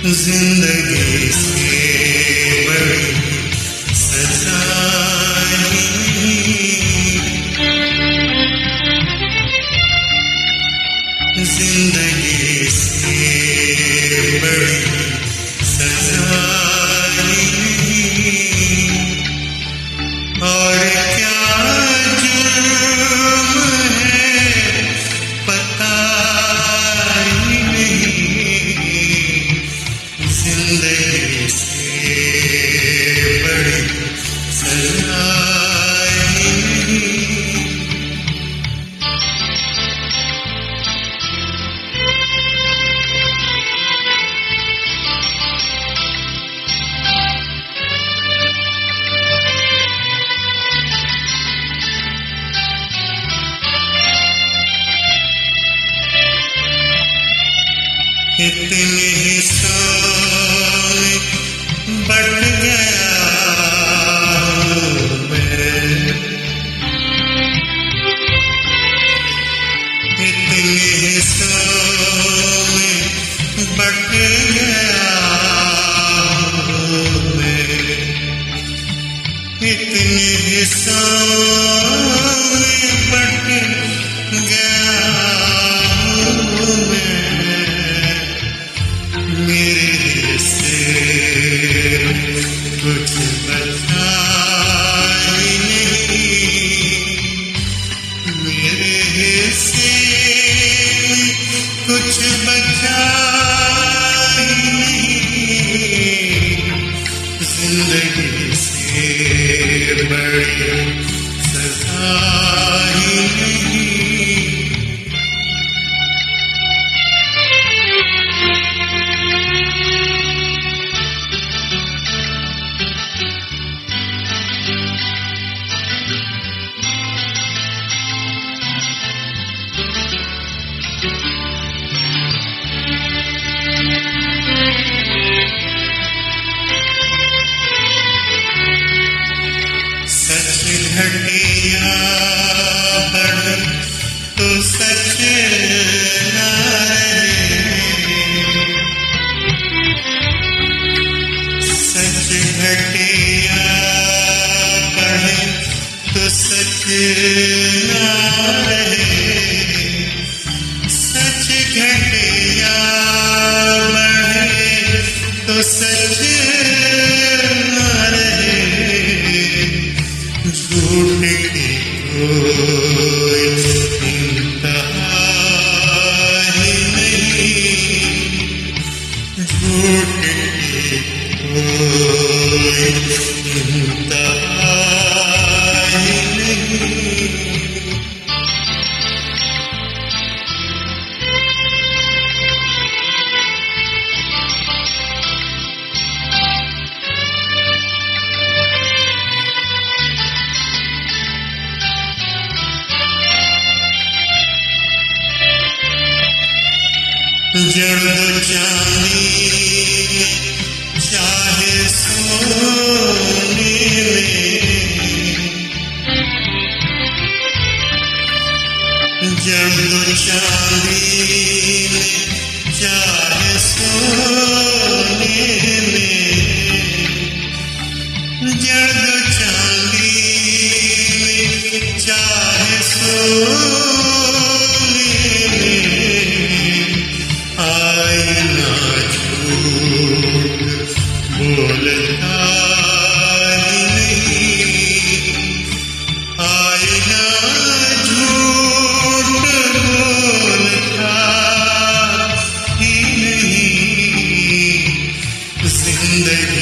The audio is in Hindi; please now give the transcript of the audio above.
जिंदगी से बड़ी सजा नहीं, जिंदगी से बड़ी सजा नहीं। और क्या जुर्म है पता ही नहीं, जिंदगी से बड़ी सजा नहीं। इतने हिस्सों में बट गया मैं, इतने हिस्सों में बट गया मैं, इतने हिस्सों में बट गया मैं। मेरे से कुछ बचा ही नहीं, मेरे से कुछ बचा ही नहीं, जिंदगी से बड़ी सजा ही नहीं। सच घटिया बढ़े तो सच न रहे, सच घटिया बढ़े तो सच न रहे, सच घटिया बढ़े तो सच न रहे, झूठ की कोई इंतहा ही नहीं, झूठ की कोई इंतहा ही नहीं। जड़ चांदी चाहे सोने में, जड़ चांदी चाहे सोने में, जड़ चांदी चाहे सोने में, आईना झूठ बोलता ही नहीं, आईना झूठ बोलता ही नहीं, जिंदगी